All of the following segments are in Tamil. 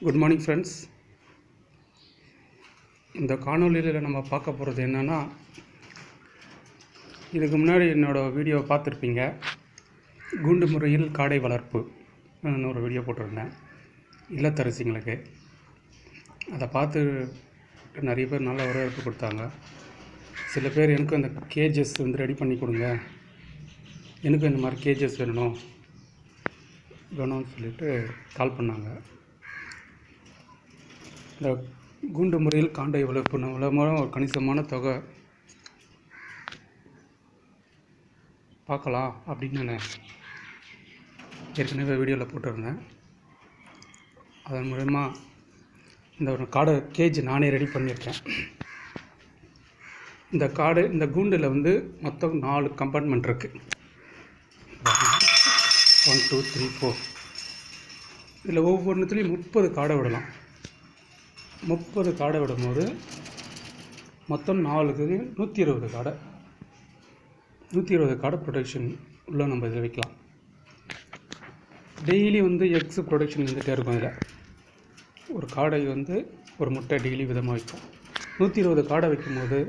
Good morning friends. இந்த காணொலியில் நம்ம பார்க்க போகிறது என்னென்னா, இதுக்கு முன்னாடி என்னோடய வீடியோவை பார்த்துருப்பீங்க. கூண்டு முறையில் காடை வளர்ப்பு ஒரு வீடியோ போட்டிருந்தேன் இல்லத்தரசிங்களுக்கு. அதை பார்த்து நிறைய பேர் நல்ல வரவேற்பு கொடுத்தாங்க. சில பேர் எனக்கும் இந்த கேஜஸ் ரெடி பண்ணி கொடுங்க, எனக்கும் இந்த மாதிரி கேஜஸ் வேணும்னு சொல்லிட்டு கால் பண்ணாங்க. இந்த கூண்டு முறையில் காண்டை வளர்ப்பு மூலம் ஒரு கணிசமான தொகை பார்க்கலாம் அப்படின்னு நான் ஏற்கனவே வீடியோவில் போட்டிருந்தேன். அதன் மூலமா இந்த ஒரு காடை கேஜ் நானே ரெடி பண்ணியிருக்கேன். இந்த கூண்டில் மொத்தம் 4 கம்பார்ட்மெண்ட் இருக்குது. 1 2 3 4. இதில் ஒவ்வொன்றுத்துலேயும் 30 காடை விடலாம். 30 காடை விடும்போது மொத்தம் 4க்கு 120 காடை. 120 காடை ப்ரொடக்ஷன் உள்ள நம்ம இதில் வைக்கலாம். டெய்லி எக்ஸ் ப்ரொடக்ஷன் இருந்துகிட்டே இருக்கும். இதில் ஒரு காடை ஒரு முட்டை டெய்லி விதமாக வைக்கும். 120 காடை வைக்கும்போது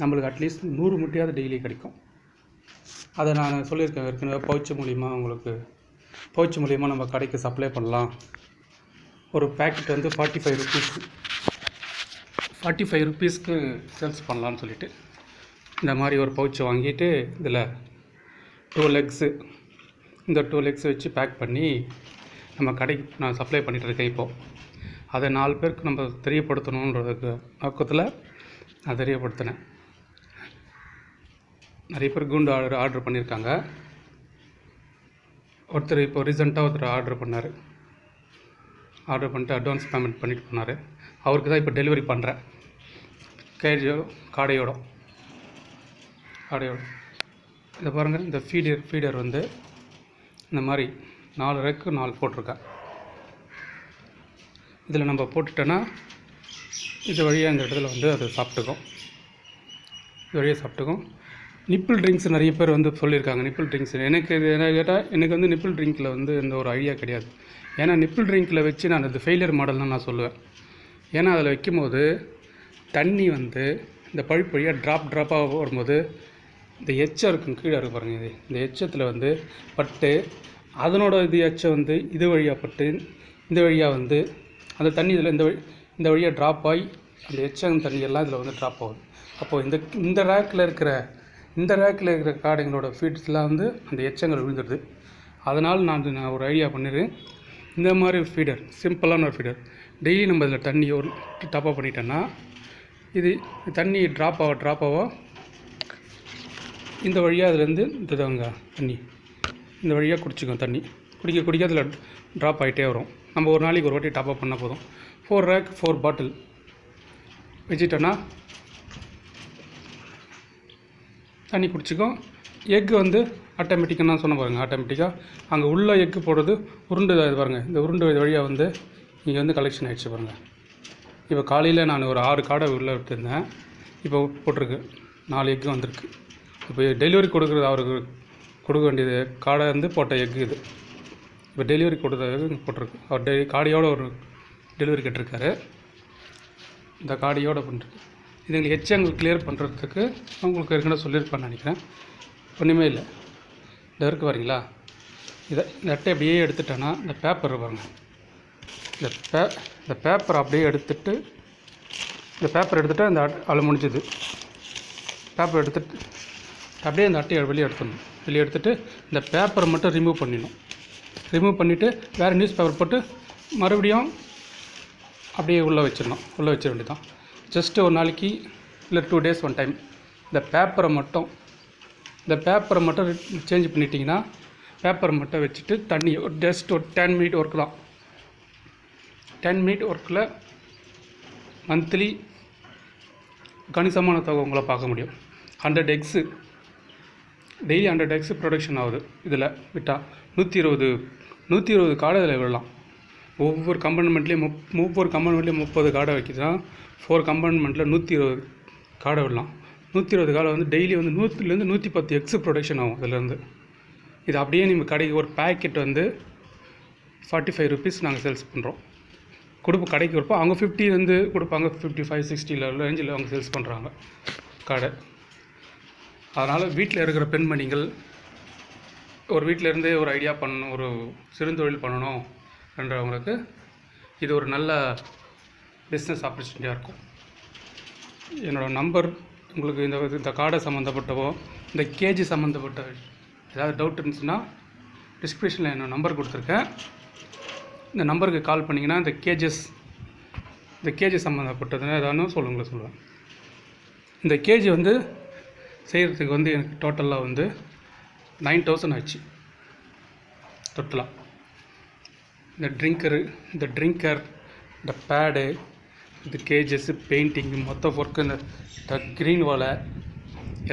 நம்மளுக்கு அட்லீஸ்ட் 100 முட்டையாவது டெய்லி கிடைக்கும். அதை நான் சொல்லியிருக்கேன் ஏற்கனவே. பவுச் மூலிமா நம்ம கடைக்கு சப்ளை பண்ணலாம். ஒரு பேக்கெட் 45 ருபீஸ், 45 ருபீஸ்க்கு சேல்ஸ் பண்ணலான்னு சொல்லிட்டு இந்த மாதிரி ஒரு பவுச்சை வாங்கிட்டு இதில் 2 லெக்ஸு, இந்த 2 லெக்ஸ் வச்சு பேக் பண்ணி நம்ம கடைக்கு நான் சப்ளை பண்ணிகிட்டு இருக்கேன். இப்போது அதை 4 பேருக்கு நம்ம தெரியப்படுத்தணுன்றதுக்கு நோக்கத்தில் நான் தெரியப்படுத்தினேன். நிறைய பேர் கூண்டு ஆர்டர் பண்ணியிருக்காங்க. ஒருத்தர் இப்போ ரீசெண்டாக ஆர்டர் பண்ணிட்டு அட்வான்ஸ் பேமெண்ட் பண்ணிட்டு போனார். அவருக்கு தான் இப்போ டெலிவரி பண்ணுறேன். காடையோட இதை பாருங்கள். இந்த ஃபீடர் இந்த மாதிரி 4 ரேக்கு 4 போட்டிருக்கேன். இதில் நம்ம போட்டுட்டோன்னா இது வழியாக இந்த இடத்துல அது சாப்பிட்டுக்கும். இது வழியாக சாப்பிட்டுக்கும். நிப்பிள் ட்ரிங்க்ஸ் நிறைய பேர் சொல்லியிருக்காங்க. நிப்பிள் ட்ரிங்க்ஸ் எனக்கு என்ன கேட்டால், எனக்கு நிப்பிள் ட்ரிங்க்கில் எந்த ஒரு ஐடியா கிடையாது. ஏன்னா நிப்பிள் ட்ரிங்க்கில் வச்சு நான் அது ஃபெயிலியர் மாடல் தான் நான் சொல்லுவேன். ஏன்னா அதில் வைக்கும்போது தண்ணி இந்த பழுப்பு வழியாக ட்ராப்பாக வரும்போது இந்த எச்சம் இருக்கும், கீழே இருக்கு பாருங்கள். இந்த எச்சத்தில் பட்டு அதனோட எச்சம் இது வழியாக பட்டு இந்த வழியாக அந்த தண்ணி இதில் இந்த வழியாக ட்ராப் ஆகி அந்த எச்சம் தண்ணியெல்லாம் இதில் ட்ராப் ஆகுது. அப்போது இந்த ரேக்கில் இருக்கிற காடைங்களோட ஃபீட்ஸ்லாம் அந்த எச்சங்கள் விழுந்துடுது. அதனால் நான் ஒரு ஐடியா பண்ணிடுறேன். இந்த மாதிரி ஃபீடர், சிம்பிளான ஒரு ஃபீடர், டெய்லி நம்ம இதில் தண்ணி ஒரு டாப்பாக பண்ணிட்டோன்னா இது தண்ணி ட்ராப் ஆக இந்த வழியாக அதுலேருந்து இதுதாங்க தண்ணி இந்த வழியாக குடிச்சிக்கும். தண்ணி குடிக்க அதில் ட்ராப் ஆகிட்டே வரும். நம்ம ஒரு நாளைக்கு ஒரு வாட்டி டாப்அப் பண்ணால் போதும். 4 ரேக் 4 பாட்டில் வச்சுட்டோன்னா தண்ணி குடிச்சிக்கும். எக்கு ஆட்டோமேட்டிக்காக நான் சொன்ன பாருங்கள். ஆட்டோமேட்டிக்காக அங்கே உள்ள எக்கு போடுறது உருண்டு இது பாருங்கள். இந்த உருண்டு இது வழியாக இங்கே கலெக்ஷன் ஆகிடுச்சு பாருங்கள். இப்போ காலையில் நான் ஒரு 6 காடை உள்ளே விட்டுருந்தேன். இப்போ போட்டிருக்கு 4 எக்கு வந்திருக்கு. இப்போ டெலிவரி கொடுக்குறது அவருக்கு கொடுக்க வேண்டியது காடை போட்ட எக்கு. இது இப்போ டெலிவரி கொடுத்தது போட்டிருக்கு. அவர் காடையோடு ஒரு டெலிவரி கேட்டிருக்காரு. இந்த காடையோடு பண்ணிருக்கு. இது எங்களுக்கு எச்சங்கள் கிளியர் பண்ணுறதுக்கு உங்களுக்கு ஏற்கனவே சொல்லியிருப்பான்னு நினைக்கிறேன். ஒன்றுமே இல்லை. இந்த இருக்குது பாருங்களா. இந்த அட்டை அப்படியே எடுத்துட்டேன்னா இந்த பேப்பர் பாருங்கள். இந்த பேப்பர் அப்படியே எடுத்துகிட்டு இந்த அதில் முடிஞ்சது. பேப்பர் எடுத்துகிட்டு அப்படியே இந்த அட்டையை வெளியே எடுத்துகிட்டு இந்த பேப்பரை மட்டும் ரிமூவ் பண்ணிவிட்டு வேறு நியூஸ் பேப்பர் போட்டு மறுபடியும் அப்படியே உள்ளே வச்சிட வேண்டியதான். ஜஸ்ட்டு ஒரு நாளைக்கு இல்லை 2 டேஸ் 1 டைம் இந்த பேப்பரை மட்டும் சேஞ்ச் பண்ணிட்டீங்கன்னா, பேப்பரை மட்டும் வச்சுட்டு தண்ணி ஜஸ்ட் ஒரு 10 மினிட் ஒர்க் தான். 10 மினிட் ஒர்க்கில் மந்த்லி கணிசமான தொகை உங்களை பார்க்க முடியும். 100 எக்ஸு டெய்லி 100 எக்ஸு ப்ரொடக்ஷன் ஆகுது. இதில் விட்டால் 120 காடை இதில் விடலாம். ஒவ்வொரு கம்பார்ட்மெண்ட்லேயும் 30 காடை வைக்கிறதுனா 4 கம்பார்ட்மெண்ட்டில் 120 காடை விடலாம். 120 காடை டெய்லி 100லேருந்து 110 எக்ஸு ப்ரொடக்ஷன் ஆகும் இதிலேருந்து. இது அப்படியே நம்ம கடைக்கு ஒரு பேக்கெட் 45 ருபீஸ் நாங்கள் சேல்ஸ் பண்ணுறோம். கடைக்கு கொடுப்போம். அவங்க 50 வந்து கொடுப்பாங்க, 55 60 ரேஞ்சில் அவங்க சேல்ஸ் பண்ணுறாங்க கடை. அதனால் வீட்டில் இருக்கிற பெண்மணிகள் ஒரு வீட்டில் இருந்தே ஒரு ஐடியா பண்ணணும், ஒரு சிறுந்தொழில் பண்ணணும் என்றவங்களுக்கு இது ஒரு நல்ல பிஸ்னஸ் ஆப்பர்ச்சுனிட்டியாக இருக்கும். என்னோடய நம்பர் உங்களுக்கு இந்த காடை சம்மந்தப்பட்டவோ இந்த கேஜி சம்மந்தப்பட்ட ஏதாவது டவுட் இருந்துச்சுன்னா டிஸ்கிரிப்ஷனில் என்னோடய நம்பர் கொடுத்துருக்கேன். இந்த நம்பருக்கு கால் பண்ணிங்கன்னா இந்த கேஜி சம்மந்தப்பட்டதுன்னா ஏதானும் சொல்லுவேன். இந்த கேஜி வந்து செய்கிறதுக்கு வந்து எனக்கு டோட்டலாக வந்து 9000 ஆச்சு டோட்டலாக. இந்த ட்ரிங்கர், இந்த பேடு, இந்த கேஜஸ், பெயிண்டிங்கு, மொத்த ஒர்க்கு, இந்த க்ரீன் வாலை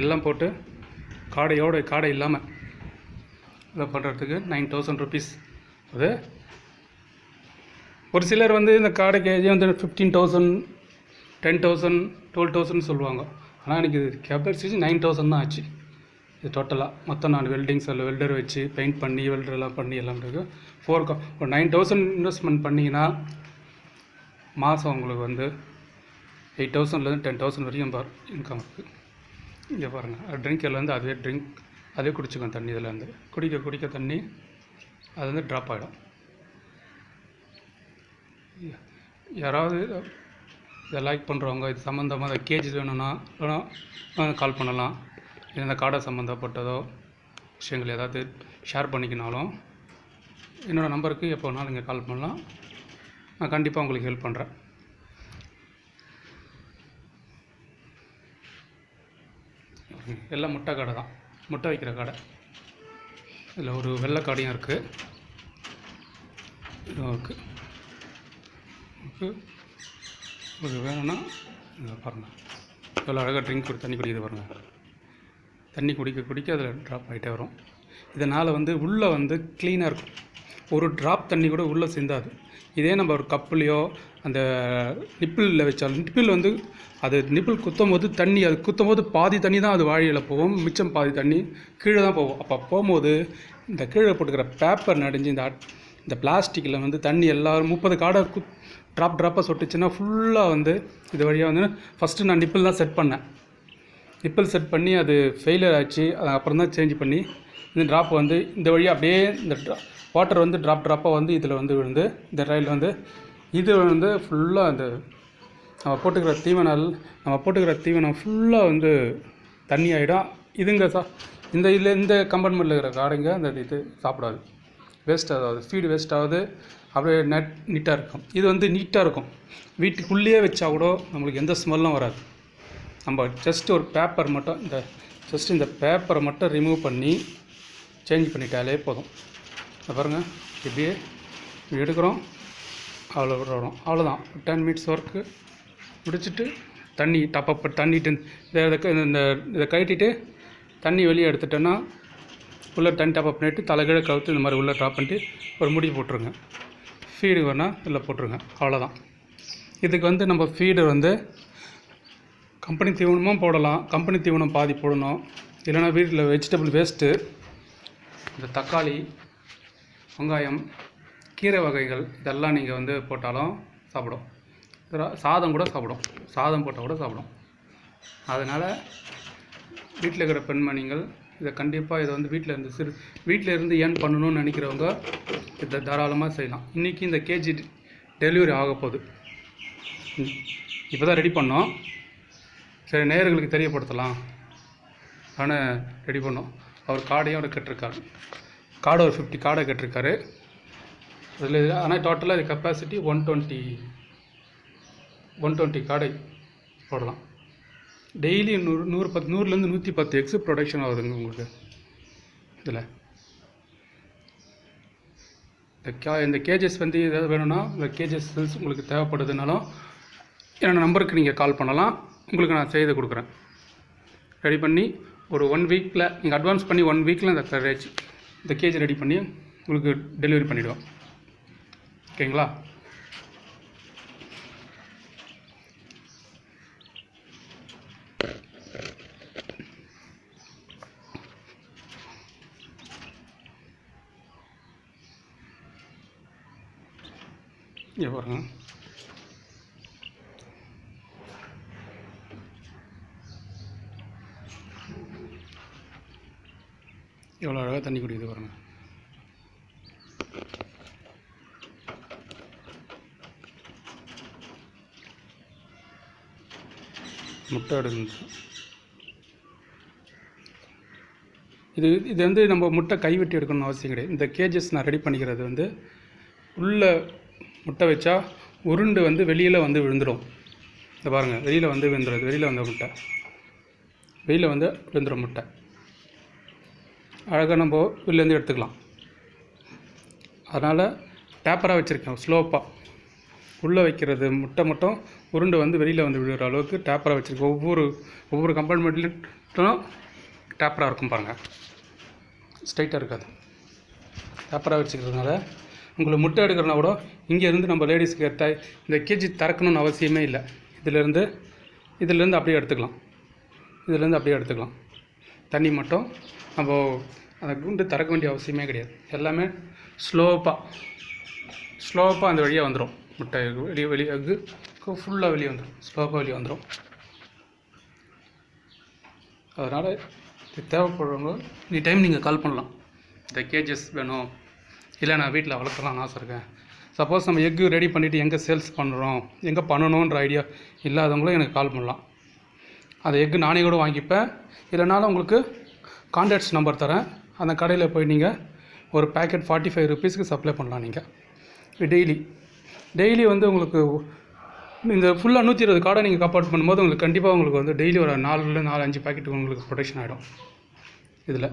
எல்லாம் போட்டு காடை இல்லாமல் இதை பண்ணுறதுக்கு 9000 ருபீஸ். அது ஒரு சிலர் வந்து இந்த காடை கேஜி வந்து 15,000 10,000 12,000 சொல்லுவாங்க. ஆனால் எனக்கு இது கெப்பாசிட்டி 9000 தான் ஆச்சு. இது டோட்டலாக மொத்தம் நான் வெல்டர் வச்சு பெயிண்ட் பண்ணி வெல்டரெல்லாம் பண்ணி எல்லாம் இருக்குது. ஒரு 9000 இன்வெஸ்ட்மெண்ட் பண்ணிங்கன்னா மாதம் உங்களுக்கு வந்து 8,000லேருந்து 10,000 வரைக்கும் இன்கம் இருக்குது. இங்கே பாருங்கள், ட்ரிங்கர்லேருந்து அதே குடிச்சிக்கும் தண்ணி. இதிலேருந்து குடிக்க தண்ணி அது வந்து ட்ராப் ஆகிடும். யாராவது இதை லைக் பண்ணுறவங்க, இது சம்மந்தமாக கேஜி வேணும்னா கால் பண்ணலாம். இந்த காடை சம்மந்தப்பட்டதோ விஷயங்கள் ஏதாவது ஷேர் பண்ணிக்கினாலும் என்னோடய நம்பருக்கு எப்போ வேணாலும் நீங்கள் கால் பண்ணலாம். நான் கண்டிப்பாக உங்களுக்கு ஹெல்ப் பண்ணுறேன். எல்லாம் முட்டை கடை தான், முட்டை வைக்கிற கடை. இதில் ஒரு வெள்ளை காடையும் இருக்குது, இதுவும் இருக்குது. உங்களுக்கு வேணும்னா இங்கே பாருங்கள், எவ்வளோ அழகாக தண்ணி குடிக்குது பாருங்கள். தண்ணி குடிக்க அதில் ட்ராப் ஆகிட்டே வரும். இதனால் வந்து உள்ளே வந்து க்ளீனாக இருக்கும். ஒரு ட்ராப் தண்ணி கூட உள்ளே சிந்தாது. இதே நம்ம ஒரு கப்புலையோ அந்த நிப்பிளில் வச்சாலும், நிப்பிள் வந்து அது நிப்பிள் குத்தும் போது பாதி தண்ணி தான் அது வாழியில் போகும், மிச்சம் பாதி தண்ணி கீழே தான் போகும். அப்போ போகும்போது இந்த கீழே போட்டுக்கிற பேப்பர் நடிஞ்சு இந்த பிளாஸ்டிக்கில் வந்து தண்ணி எல்லாரும் 30 காடை ட்ராப்பாக சொட்டுச்சுன்னா ஃபுல்லாக வந்து இது வழியாக வந்து ஃபஸ்ட்டு நான் நிப்பிள் தான் செட் பண்ணேன். நிப்பிள் செட் பண்ணி அது ஃபெயிலியர் ஆச்சு. அப்புறம் தான் சேஞ்ச் பண்ணி இந்த ட்ராப் வந்து இந்த வழியாக அப்படியே இந்த வாட்டர் வந்து ட்ராப்பாக வந்து இதில் வந்து விழுந்து இந்த ரயில் வந்து இது வந்து ஃபுல்லாக அந்த நம்ம போட்டுக்கிற தீவனம் ஃபுல்லாக வந்து தண்ணி ஆகிடும். இந்த கம்பார்ட்மெண்ட்டில் இருக்கிற காடைங்க அந்த இது சாப்பிடாது, வேஸ்ட் ஆகாது, ஃபீடு வேஸ்ட் ஆகுது. அப்படியே நீட்டாக இருக்கும். இது வந்து நீட்டாக இருக்கும். வீட்டுக்குள்ளேயே வச்சா கூட நம்மளுக்கு எந்த ஸ்மெல்லும் வராது. நம்ம ஜஸ்ட் ஒரு பேப்பர் மட்டும் இந்த பேப்பரை மட்டும் ரிமூவ் பண்ணி சேஞ்ச் பண்ணிட்டாலே போதும். பாருங்கள், இப்படியே எடுக்கிறோம், அவ்வளோ வரும். அவ்வளோதான், 10 மினிட்ஸ் ஒர்க்கு முடிச்சுட்டு தண்ணி டாப்அப் தண்ணிட்டு இதை கட்டிட்டு தண்ணி வெளியே எடுத்துட்டோன்னா உள்ளே தண்ணி டாப்அப் பண்ணிவிட்டு தலைகீழ கவுத்து இந்த மாதிரி உள்ளே ட்ராப் பண்ணிட்டு ஒரு முடி போட்டுருங்க. ஃபீடு வேணால் இதில் போட்டுருங்க. அவ்வளோதான். இதுக்கு வந்து நம்ம ஃபீடு வந்து கம்பெனி தீவனமும் போடலாம், கம்பெனி தீவனம் பாதி போடணும். இல்லைனா வீட்டில் வெஜிடபிள் வேஸ்ட்டு, இந்த தக்காளி, வெங்காயம், கீரை வகைகள் இதெல்லாம் நீங்கள் வந்து போட்டாலும் சாப்பிடும். சாதம் கூட சாப்பிடும், சாதம் போட்டால் கூட சாப்பிடும். அதனால் வீட்டில் இருக்கிற பெண்மணிகள் இதை கண்டிப்பாக இதை வந்து வீட்டில் இருந்து ஏர்ன் பண்ணணும்னு நினைக்கிறவங்க இதை தாராளமாக செய்யலாம். இன்றைக்கி இந்த கேஜி டெலிவரி ஆக போகுது. இப்போ தான் ரெடி பண்ணோம், சரி நேயர்களுக்கு தெரியப்படுத்தலாம் ஆனால் ரெடி பண்ணோம். அவர் காடையும் கட்டிருக்காரு, காடை ஒரு 50 காடை கட்டிருக்காரு. அதில் ஆனால் டோட்டலாக இது கெப்பாசிட்டி 120 காடை போடலாம். டெய்லி 100லேருந்து 110 எக்ஸு ப்ரொடக்ஷன் ஆகுதுங்க உங்களுக்கு. இதில் இந்த கேஜஸ் வந்து ஏதாவது வேணும்னா இந்த கேஜஸ் உங்களுக்கு தேவைப்படுதுனாலும் என்னோடய நம்பருக்கு நீங்கள் கால் பண்ணலாம். உங்களுக்கு நான் செய்து கொடுக்குறேன். ரெடி பண்ணி ஒரு 1 வீக்கில் நீங்கள் அட்வான்ஸ் பண்ணி 1 வீக்கில் இந்த கேஜி ரெடி பண்ணி உங்களுக்கு டெலிவரி பண்ணிவிடுவோம். ஓகேங்களா? இங்கே பாருங்கள், எவ்வளோ அழகாக தண்ணி குடிக்குது பாருங்க. முட்டை எடுக்கணும். இது வந்து நம்ம முட்டை கைவிட்டு எடுக்கணும்னு அவசியம் கிடையாது. இந்த கேஜஸ் நான் ரெடி பண்ணிக்கிறது வந்து உள்ளே முட்டை வச்சா உருண்டு வந்து வெளியில் வந்து விழுந்துடும். இந்த பாருங்கள், வெளியில் வந்து விழுந்துடும். வெளியில் வந்த முட்டை வெளியில் வந்து விழுந்துடும் முட்டை. அழகாக நம்ம வெளிலேருந்து எடுத்துக்கலாம். அதனால் டேப்பராக வச்சுருக்கேன். ஸ்லோப்பாக உள்ளே வைக்கிறது முட்டை மட்டும் உருண்டு வந்து வெளியில் வந்து விழுகிற அளவுக்கு டேப்பராக வச்சுருக்கேன். ஒவ்வொரு கம்பார்ட்மெண்ட்லையும் டேப்பராக இருக்கும் பாருங்கள், ஸ்ட்ரைட்டாக இருக்காது. டேப்பராக வச்சுக்கிறதுனால உங்களுக்கு முட்டை எடுக்கிறனா கூட இங்கேருந்து நம்ம லேடிஸ்க்கு கேட்டால் இந்த கேஜி திறக்கணும்னு அவசியமே இல்லை. இதிலேருந்து அப்படியே எடுத்துக்கலாம். தண்ணி மட்டும் நம்ம அந்த குண்டு திறக்க வேண்டிய அவசியமே கிடையாது. எல்லாமே ஸ்லோப்பாக அந்த வழியாக வந்துடும். முட்டை வெளியே எக்கு ஃபுல்லாக வெளியே வந்துடும். ஸ்லோப்பாக வெளியே வந்துடும். அதனால் இது தேவைப்படுறவங்க இந்த டைம் நீங்கள் கால் பண்ணலாம். இந்த கேஜஸ் வேணும், இல்லை நான் வீட்டில் வளர்க்கலாம்னு ஆசை இருக்கேன். சப்போஸ் நம்ம எக்கு ரெடி பண்ணிவிட்டு எங்கே சேல்ஸ் பண்ணுறோம், எங்கே பண்ணணுன்ற ஐடியா இல்லாதவங்களும் எனக்கு கால் பண்ணலாம். அந்த எக்கு நானே கூட வாங்கிப்பேன். இல்லைனாலும் உங்களுக்கு கான்டாக்ட்ஸ் நம்பர் தரேன். அந்த கடையில் போய் நீங்கள் ஒரு பேக்கெட் 45 rupeesக்கு சப்ளை பண்ணலாம். நீங்கள் டெய்லி வந்து உங்களுக்கு இந்த ஃபுல்லாக 120 கார்டை நீங்கள் காப்பாட் பண்ணும்போது உங்களுக்கு கண்டிப்பாக உங்களுக்கு வந்து டெய்லி ஒரு 4-5 பேக்கெட் உங்களுக்கு ப்ரொடக்ஷன் ஆகிடும். இதில்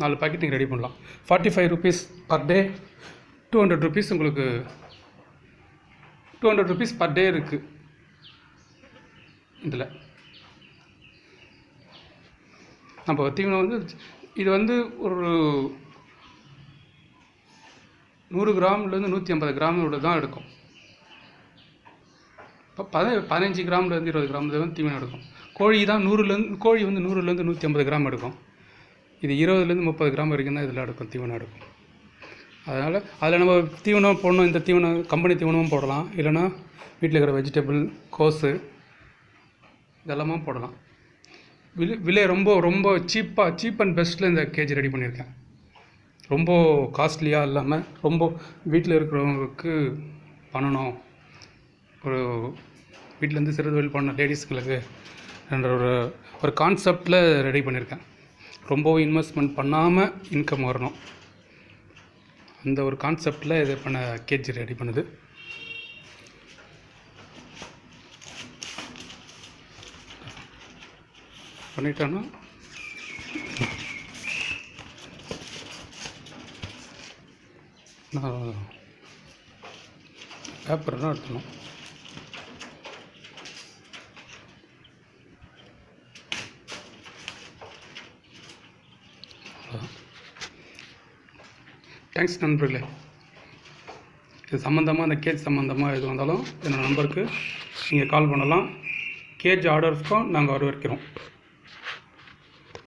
4 பேக்கெட் நீங்கள் ரெடி பண்ணலாம். 45 rupees பர் டே, 200 rupees உங்களுக்கு 200 rupees பர் டே இருக்குது. இதில் நம்ம தீவனம் வந்து இது வந்து ஒரு 100 கிராம்லேருந்து 150 கிராமோட தான் எடுக்கும். இப்போ 15 கிராம்லேருந்து 20 கிராம் தான் தீவனம் எடுக்கும். கோழி வந்து 100லேருந்து 150 கிராம் எடுக்கும். இது 20லேருந்து 30 கிராம் வரைக்கும் தான் இதில் எடுக்கும், தீவனம் எடுக்கும். அதனால் அதில் நம்ம தீவனம் போடணும். இந்த தீவனம் கம்பெனி தீவனமும் போடலாம், இல்லைனா வீட்டில் இருக்கிற வெஜிடபிள், கோஸு இதெல்லாமும் போடலாம். விலை ரொம்ப சீப் அண்ட் பெஸ்ட்டில் இந்த கேஜி ரெடி பண்ணியிருக்கேன். ரொம்ப காஸ்ட்லியாக இல்லாமல் ரொம்ப வீட்டில் இருக்கிறவங்களுக்கு பண்ணணும், ஒரு வீட்டிலேருந்து சிறு தொழில் பண்ண லேடிஸ்களுக்கு என்ற ஒரு கான்செப்டில் ரெடி பண்ணியிருக்கேன். ரொம்பவும் இன்வெஸ்ட்மெண்ட் பண்ணாமல் இன்கம் வரணும், அந்த ஒரு கான்செப்டில் இது பண்ண கேஜி ரெடி பண்ணுது. பண்ணிட்டோன்னா நான் பேப்பர் தான் எடுத்துணும். தேங்க்ஸ் நண்பர்களே. இது சம்மந்தமாக, அந்த கேஜ் சம்மந்தமாக எது வந்தாலும் என்னோடய நம்பருக்கு நீங்கள் கால் பண்ணலாம். கேஜ் ஆர்டர்ஸ்க்கும் நாங்கள் வரவேற்கிறோம்.